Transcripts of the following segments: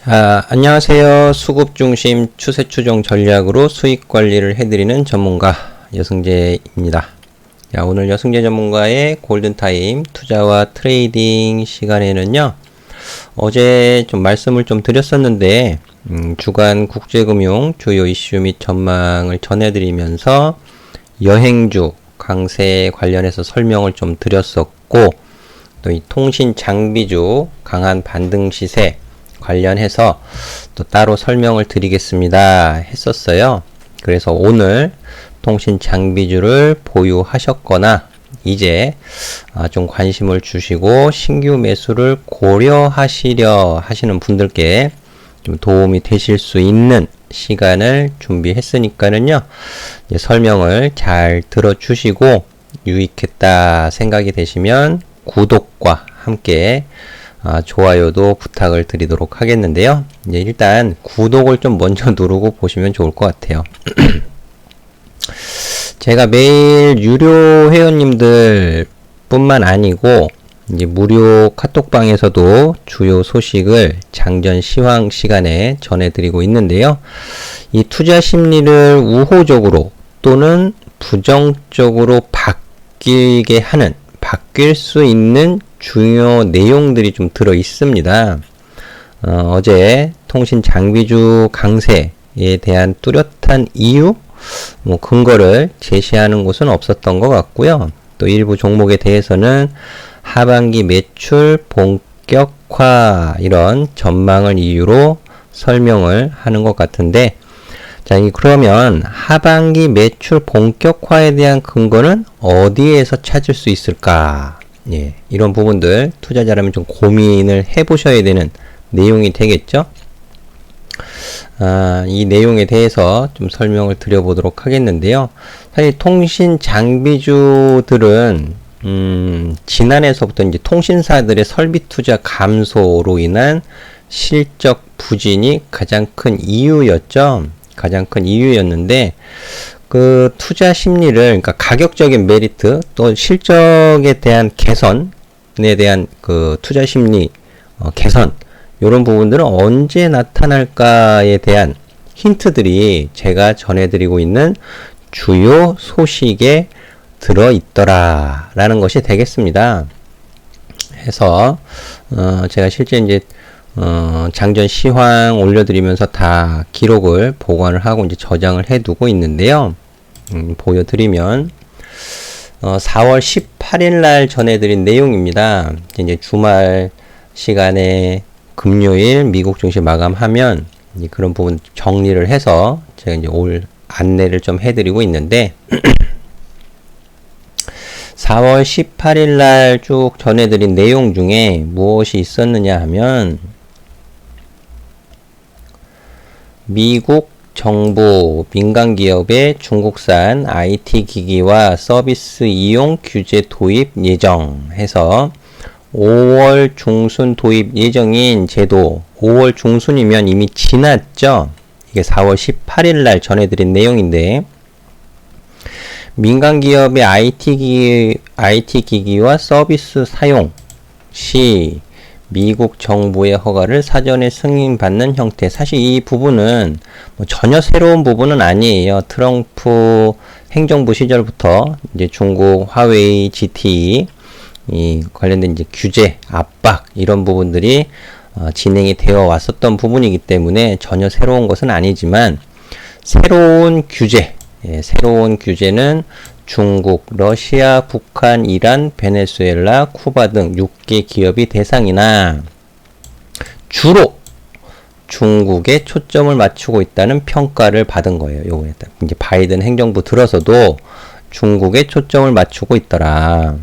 안녕하세요. 수급 중심 추세 추종 전략으로 수익 관리를 해드리는 전문가 여승재입니다. 오늘 여승재 전문가의 골든타임 투자와 트레이딩 시간에는요, 어제 좀 말씀을 좀 드렸었는데, 주간 국제금융 주요 이슈 및 전망을 전해드리면서 여행주 강세 관련해서 설명을 좀 드렸었고, 또 이 통신 장비주 강한 반등 시세 관련해서 또 따로 설명을 드리겠습니다 했었어요. 그래서 오늘 통신 장비주를 보유하셨거나 이제 좀 관심을 주시고 신규 매수를 고려하시려 하시는 분들께 좀 도움이 되실 수 있는 시간을 준비했으니까는요, 이제 설명을 잘 들어주시고 유익했다 생각이 되시면 구독과 함께 좋아요도 부탁을 드리도록 하겠는데요. 이제 일단 구독을 좀 먼저 누르고 보시면 좋을 것 같아요. 제가 매일 유료 회원님들 뿐만 아니고 이제 무료 카톡방에서도 주요 소식을 장전 시황 시간에 전해드리고 있는데요. 이 투자 심리를 우호적으로 또는 부정적으로 바뀔 수 있는 중요 내용들이 좀 들어 있습니다. 어제 통신 장비주 강세에 대한 뚜렷한 이유, 근거를 제시하는 곳은 없었던 것 같고요. 또 일부 종목에 대해서는 하반기 매출 본격화 이런 전망을 이유로 설명을 하는 것 같은데, 자, 그러면 하반기 매출 본격화에 대한 근거는 어디에서 찾을 수 있을까? 예, 이런 부분들 투자자라면 좀 고민을 해보셔야 되는 내용이 되겠죠? 이 내용에 대해서 좀 설명을 드려보도록 하겠는데요. 사실 통신 장비주들은 지난해서부터 이제 통신사들의 설비 투자 감소로 인한 실적 부진이 가장 큰 이유였죠. 가장 큰 이유였는데, 그 투자 심리를, 그러니까 가격적인 메리트 또 실적에 대한 개선에 대한 그 투자 심리 개선, 이런 부분들은 언제 나타날까에 대한 힌트들이 제가 전해드리고 있는 주요 소식에 들어있더라 라는 것이 되겠습니다. 해서 제가 실제 이제 장전 시황 올려드리면서 다 기록을 보관을 하고 이제 저장을 해두고 있는데요. 보여드리면 4월 18일 날 전해드린 내용입니다. 이제 주말 시간에 금요일 미국 증시 마감하면 이제 그런 부분 정리를 해서 제가 이제 올 안내를 좀 해드리고 있는데 4월 18일 날 쭉 전해드린 내용 중에 무엇이 있었느냐 하면, 미국 정부 민간기업의 중국산 IT 기기와 서비스 이용 규제 도입 예정 해서 5월 중순 도입 예정인 제도, 5월 중순이면 이미 지났죠. 이게 4월 18일 날 전해드린 내용인데, 민간기업의 IT 기기와 서비스 사용 시 미국 정부의 허가를 사전에 승인받는 형태. 사실 이 부분은 전혀 새로운 부분은 아니에요. 트럼프 행정부 시절부터 이제 중국 화웨이, GTE 이 관련된 이제 규제, 압박 이런 부분들이 진행이 되어 왔었던 부분이기 때문에 전혀 새로운 것은 아니지만, 새로운 규제는 중국, 러시아, 북한, 이란, 베네수엘라, 쿠바 등 6개 기업이 대상이나 주로 중국에 초점을 맞추고 있다는 평가를 받은 거예요. 요번에 이제 바이든 행정부 들어서도 중국에 초점을 맞추고 있더라.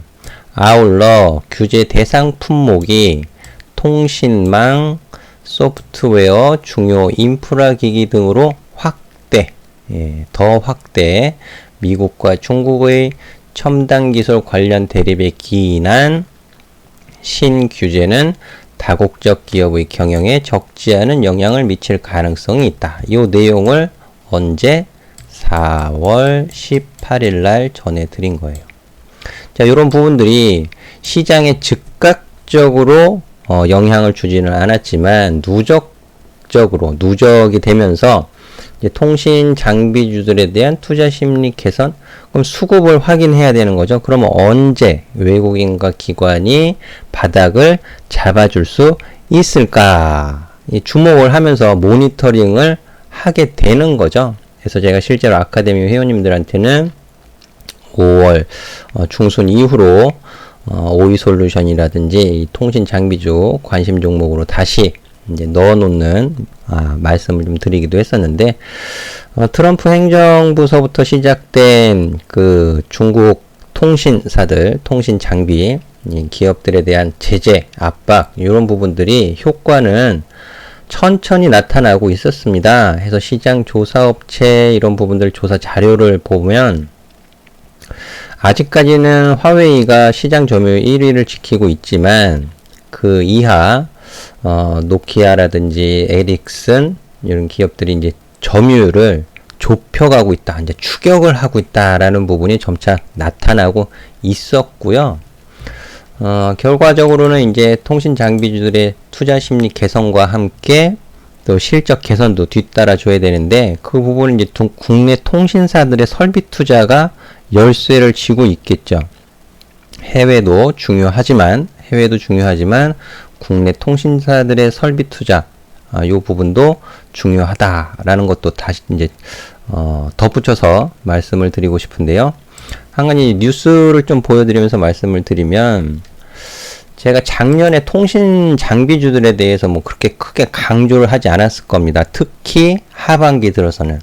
아울러 규제 대상 품목이 통신망, 소프트웨어, 중요 인프라 기기 등으로 더 확대, 미국과 중국의 첨단 기술 관련 대립에 기인한 신규제는 다국적 기업의 경영에 적지 않은 영향을 미칠 가능성이 있다. 이 내용을 언제? 4월 18일 날 전해드린 거예요. 자, 이런 부분들이 시장에 즉각적으로 영향을 주지는 않았지만 누적 극적으로 누적이 되면서 이제 통신 장비주들에 대한 투자 심리 개선, 그럼 수급을 확인해야 되는 거죠. 그러면 언제 외국인과 기관이 바닥을 잡아줄 수 있을까? 이 주목을 하면서 모니터링을 하게 되는 거죠. 그래서 제가 실제로 아카데미 회원님들한테는 5월 중순 이후로 오이솔루션이라든지 통신 장비주 관심 종목으로 다시 이제 넣어놓는 말씀을 좀 드리기도 했었는데, 트럼프 행정부서부터 시작된 그 중국 통신사들, 통신 장비 기업들에 대한 제재, 압박 이런 부분들이 효과는 천천히 나타나고 있었습니다. 해서 시장 조사업체 이런 부분들 조사 자료를 보면 아직까지는 화웨이가 시장 점유율 1위를 지키고 있지만 그 이하 노키아라든지 에릭슨 이런 기업들이 이제 점유율을 좁혀가고 있다, 이제 추격을 하고 있다라는 부분이 점차 나타나고 있었고요. 결과적으로는 이제 통신 장비주들의 투자 심리 개선과 함께 또 실적 개선도 뒤따라줘야 되는데, 그 부분은 이제 국내 통신사들의 설비 투자가 열쇠를 쥐고 있겠죠. 해외도 중요하지만 국내 통신사들의 설비 투자, 요 부분도 중요하다라는 것도 다시 이제 덧붙여서 말씀을 드리고 싶은데요. 한 가지 뉴스를 좀 보여드리면서 말씀을 드리면, 제가 작년에 통신 장비주들에 대해서 뭐 그렇게 크게 강조를 하지 않았을 겁니다. 특히 하반기 들어서는.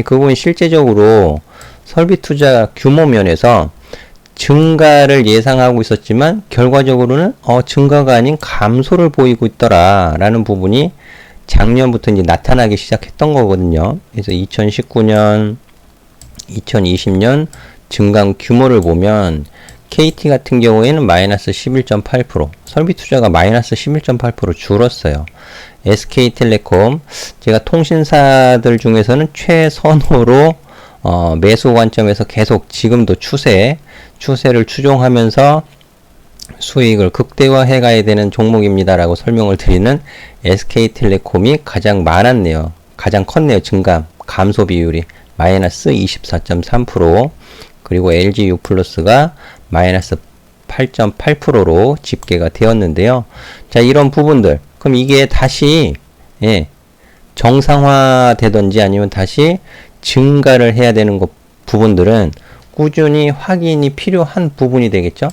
그 부분이 실제적으로 설비 투자 규모 면에서 증가를 예상하고 있었지만 결과적으로는 증가가 아닌 감소를 보이고 있더라라는 부분이 작년부터 이제 나타나기 시작했던 거거든요. 그래서 2019년, 2020년 증강 규모를 보면 KT 같은 경우에는 마이너스 11.8%, 설비 투자가 마이너스 11.8% 줄었어요. SK텔레콤, 제가 통신사들 중에서는 최선호로 매수 관점에서 계속 지금도 추세를 추종하면서 수익을 극대화해 가야 되는 종목입니다라고 설명을 드리는 SK텔레콤이 가장 많았네요. 가장 컸네요. 증감, 감소 비율이 마이너스 24.3%, 그리고 LG유플러스가 마이너스 8.8%로 집계가 되었는데요. 자, 이런 부분들, 그럼 이게 다시 정상화되든지 아니면 다시 증가를 해야 되는 부분들은 꾸준히 확인이 필요한 부분이 되겠죠.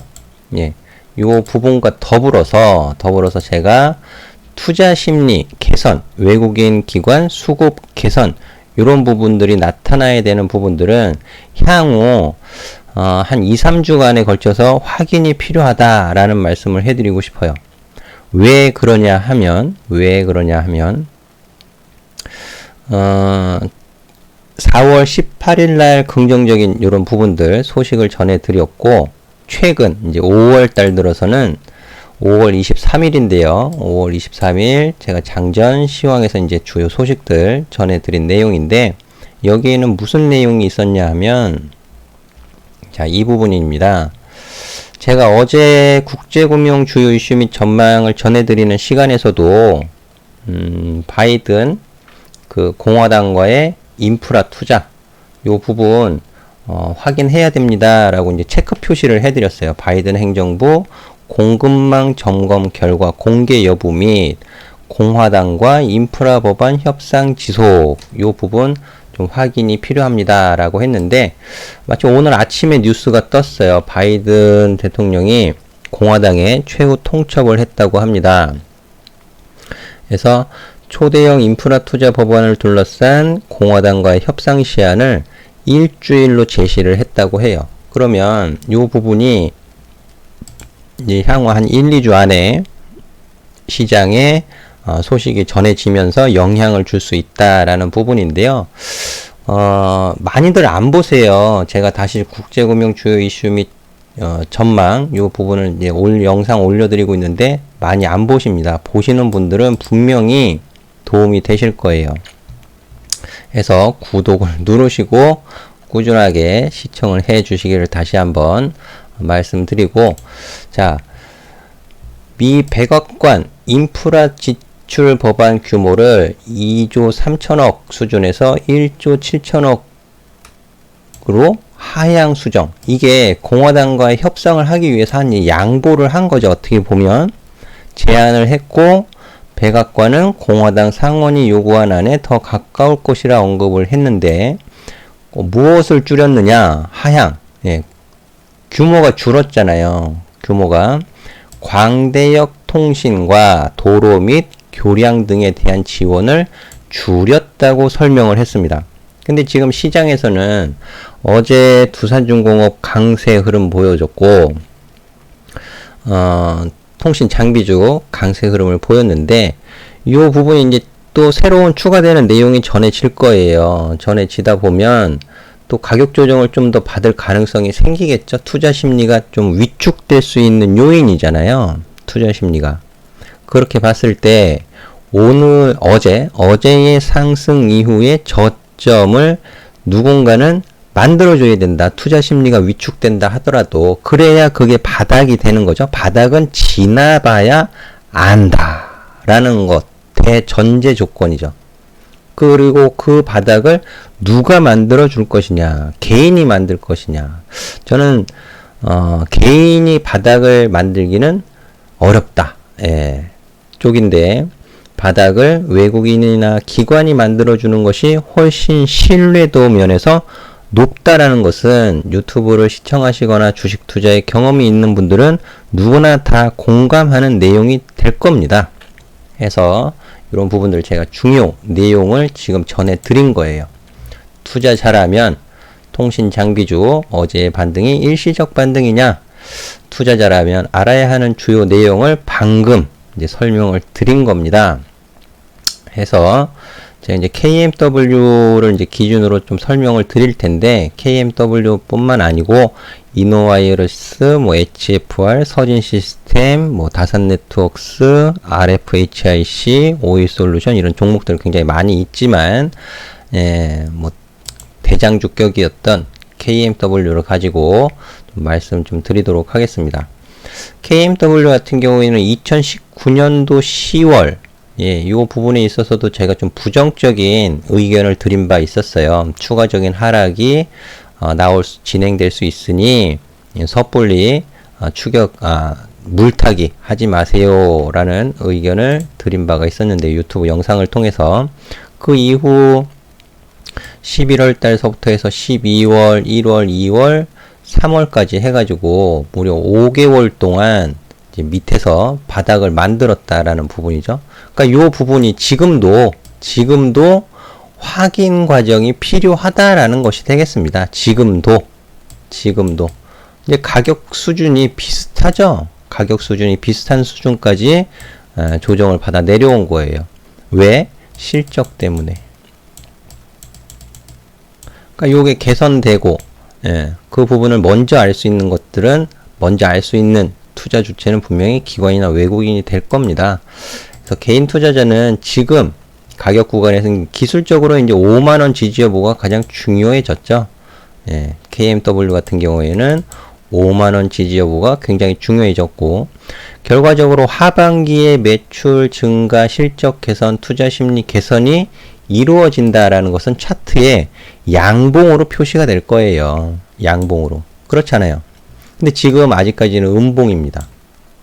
요 부분과 더불어서 제가 투자 심리 개선, 외국인 기관 수급 개선, 이런 부분들이 나타나야 되는 부분들은 향후 한 2, 3주간에 걸쳐서 확인이 필요하다라는 말씀을 해드리고 싶어요. 왜 그러냐 하면 4월 18일 날 긍정적인 이런 부분들 소식을 전해드렸고, 최근 이제 5월 달 들어서는 5월 23일인데요. 5월 23일 제가 장전 시황에서 이제 주요 소식들 전해드린 내용인데, 여기에는 무슨 내용이 있었냐 하면, 자, 이 부분입니다. 제가 어제 국제금융 주요 이슈 및 전망을 전해드리는 시간에서도 바이든 그 공화당과의 인프라 투자 요 부분 확인해야 됩니다 라고 이제 체크 표시를 해드렸어요. 바이든 행정부 공급망 점검 결과 공개 여부 및 공화당과 인프라 법안 협상 지속 요 부분 좀 확인이 필요합니다 라고 했는데, 마치 오늘 아침에 뉴스가 떴어요. 바이든 대통령이 공화당에 최후 통첩을 했다고 합니다. 그래서 초대형 인프라 투자 법안을 둘러싼 공화당과의 협상 시한을 일주일로 제시를 했다고 해요. 그러면 이 부분이 이제 향후 한 1, 2주 안에 시장에 소식이 전해지면서 영향을 줄 수 있다라는 부분인데요. 많이들 안 보세요. 제가 다시 국제금융 주요 이슈 및 전망 이 부분을 이제 영상 올려드리고 있는데 많이 안 보십니다. 보시는 분들은 분명히 도움이 되실 거예요. 해서 구독을 누르시고 꾸준하게 시청을 해 주시기를 다시 한번 말씀드리고, 자, 미 백악관 인프라 매출 법안 규모를 2조 3천억 수준에서 1조 7천억으로 하향 수정. 이게 공화당과의 협상을 하기 위해서 한 양보를 한 거죠. 어떻게 보면 제안을 했고 백악관은 공화당 상원이 요구한 안에 더 가까울 것이라 언급을 했는데 무엇을 줄였느냐? 하향. 예. 규모가 줄었잖아요. 규모가 광대역 통신과 도로 및 교량 등에 대한 지원을 줄였다고 설명을 했습니다. 근데 지금 시장에서는 어제 두산중공업 강세 흐름 보여줬고 통신 장비주 강세 흐름을 보였는데 이 부분이 이제 또 새로운 추가되는 내용이 전해질 거예요. 전해지다 보면 또 가격 조정을 좀 더 받을 가능성이 생기겠죠. 투자 심리가 좀 위축될 수 있는 요인이잖아요. 투자 심리가. 그렇게 봤을 때 어제의 상승 이후에 저점을 누군가는 만들어줘야 된다. 투자 심리가 위축된다 하더라도 그래야 그게 바닥이 되는 거죠. 바닥은 지나봐야 안다 라는 것 대전제 조건이죠. 그리고 그 바닥을 누가 만들어 줄 것이냐, 개인이 만들 것이냐. 저는 개인이 바닥을 만들기는 어렵다. 예, 쪽인데 바닥을 외국인이나 기관이 만들어 주는 것이 훨씬 신뢰도 면에서 높다라는 것은 유튜브를 시청하시거나 주식 투자에 경험이 있는 분들은 누구나 다 공감하는 내용이 될 겁니다. 해서 이런 부분들 제가 중요 내용을 지금 전해 드린 거예요. 투자 잘하면 통신 장비주 어제의 반등이 일시적 반등이냐, 투자자라면 알아야 하는 주요 내용을 방금 이제 설명을 드린 겁니다. 해서 제가 이제 KMW를 이제 기준으로 좀 설명을 드릴 텐데 KMW뿐만 아니고 이노와이어리스, HFR, 서진시스템, 다산네트웍스, RFHIC, OE솔루션 이런 종목들 굉장히 많이 있지만 대장주격이었던 KMW를 가지고 좀 말씀 좀 드리도록 하겠습니다. KMW 같은 경우에는 2019년도 10월 이 부분에 있어서도 제가 좀 부정적인 의견을 드린 바 있었어요. 추가적인 하락이 진행될 수 있으니 섣불리 물타기 하지 마세요 라는 의견을 드린 바가 있었는데 유튜브 영상을 통해서 그 이후 11월 달서부터 해서 12월, 1월, 2월, 3월까지 해가지고 무려 5개월 동안 이제 밑에서 바닥을 만들었다라는 부분이죠. 그러니까 이 부분이 지금도 확인 과정이 필요하다라는 것이 되겠습니다. 지금도 이제 가격 수준이 비슷하죠. 가격 수준이 비슷한 수준까지 조정을 받아 내려온 거예요. 왜? 실적 때문에. 그러니까 요게 개선되고 그 부분을 먼저 알 수 있는 것들은 먼저 알 수 있는 투자 주체는 분명히 기관이나 외국인이 될 겁니다. 그래서 개인 투자자는 지금 가격 구간에서는 기술적으로 이제 5만원 지지 여부가 가장 중요해졌죠. KMW 같은 경우에는 5만원 지지 여부가 굉장히 중요해졌고, 결과적으로 하반기에 매출 증가, 실적 개선, 투자 심리 개선이 이루어진다라는 것은 차트에 양봉으로 표시가 될 거예요. 양봉으로. 그렇잖아요. 근데 지금 아직까지는 음봉입니다.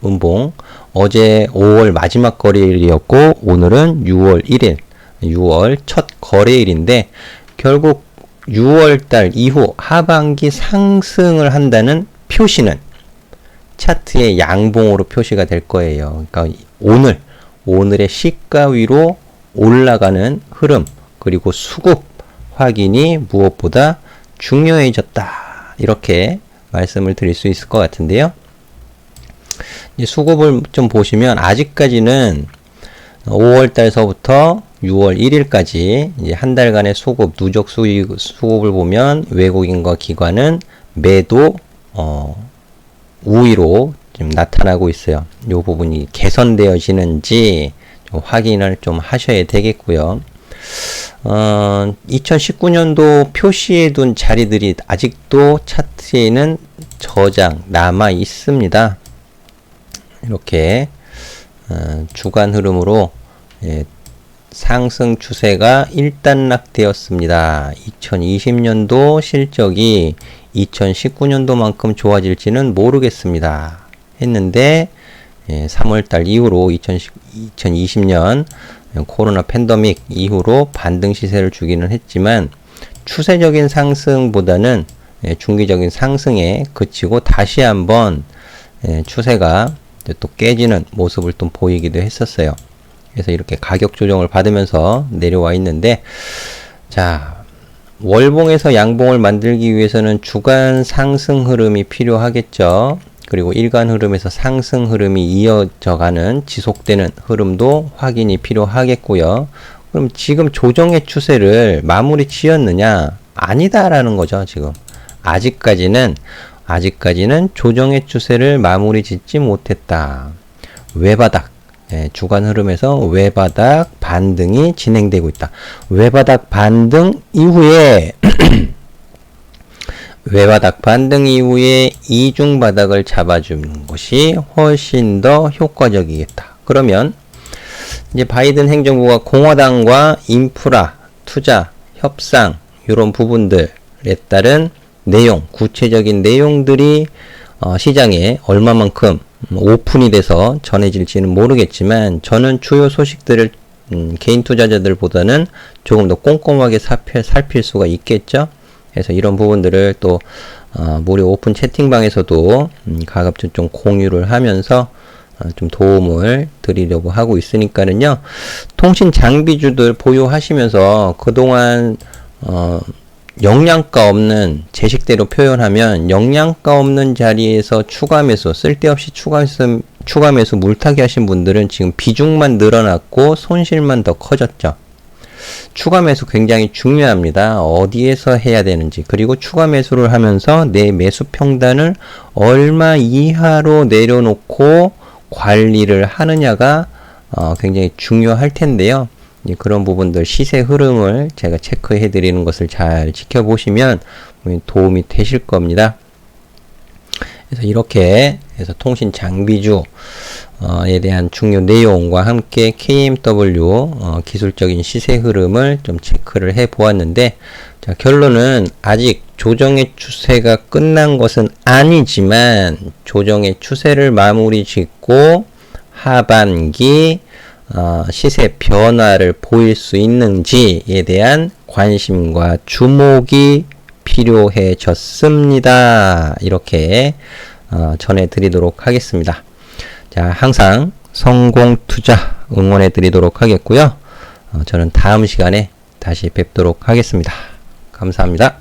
음봉. 어제 5월 마지막 거래일이었고 오늘은 6월 1일, 6월 첫 거래일인데 결국 6월달 이후 하반기 상승을 한다는 표시는 차트의 양봉으로 표시가 될 거예요. 그러니까 오늘의 시가 위로 올라가는 흐름, 그리고 수급 확인이 무엇보다 중요해졌다. 이렇게 말씀을 드릴 수 있을 것 같은데요. 이 수급을 좀 보시면 아직까지는 5월달서부터 6월 1일까지 이제 한 달간의 수급, 누적 수급을 보면 외국인과 기관은 매도 우위로 지금 나타나고 있어요. 이 부분이 개선되어지는지 좀 확인을 좀 하셔야 되겠고요. 2019년도 표시해둔 자리들이 아직도 차트에는 저장 남아 있습니다. 이렇게 주간 흐름으로 상승 추세가 일단락되었습니다. 2020년도 실적이 2019년도만큼 좋아질지는 모르겠습니다. 했는데 3월달 이후로 2020년 코로나 팬데믹 이후로 반등 시세를 주기는 했지만 추세적인 상승보다는 중기적인 상승에 그치고 다시 한번 추세가 또 깨지는 모습을 또 보이기도 했었어요. 그래서 이렇게 가격 조정을 받으면서 내려와 있는데, 자, 월봉에서 양봉을 만들기 위해서는 주간 상승 흐름이 필요하겠죠. 그리고 일간 흐름에서 상승 흐름이 이어져가는 지속되는 흐름도 확인이 필요하겠고요. 그럼 지금 조정의 추세를 마무리 지었느냐? 아니다라는 거죠, 지금. 아직까지는 조정의 추세를 마무리 짓지 못했다. 외바닥. 주간 흐름에서 외바닥 반등이 진행되고 있다. 외바닥 반등 이후에 외바닥 반등 이후에 이중 바닥을 잡아주는 것이 훨씬 더 효과적이겠다. 그러면 이제 바이든 행정부가 공화당과 인프라, 투자, 협상 이런 부분들에 따른 내용, 구체적인 내용들이 시장에 얼마만큼 오픈이 돼서 전해질지는 모르겠지만 저는 주요 소식들을 개인 투자자들보다는 조금 더 꼼꼼하게 살필 수가 있겠죠. 그래서 이런 부분들을 또 무료 오픈 채팅방에서도 가급적 좀 공유를 하면서 좀 도움을 드리려고 하고 있으니까는요. 통신 장비주들 보유하시면서 그동안 영양가 없는, 제식대로 표현하면 영양가 없는 자리에서 추가 매수, 쓸데없이 추가 매수 물타기 하신 분들은 지금 비중만 늘어났고 손실만 더 커졌죠. 추가 매수 굉장히 중요합니다. 어디에서 해야 되는지, 그리고 추가 매수를 하면서 내 매수 평단을 얼마 이하로 내려놓고 관리를 하느냐가 굉장히 중요할 텐데요. 그런 부분들 시세 흐름을 제가 체크해 드리는 것을 잘 지켜보시면 도움이 되실 겁니다. 그래서 이렇게 해서 통신 장비주에 대한 중요 내용과 함께 KMW 기술적인 시세 흐름을 좀 체크를 해 보았는데, 자, 결론은 아직 조정의 추세가 끝난 것은 아니지만 조정의 추세를 마무리 짓고 하반기 시세 변화를 보일 수 있는지에 대한 관심과 주목이 필요해졌습니다. 이렇게 전해드리도록 하겠습니다. 자, 항상 성공 투자 응원해드리도록 하겠고요. 저는 다음 시간에 다시 뵙도록 하겠습니다. 감사합니다.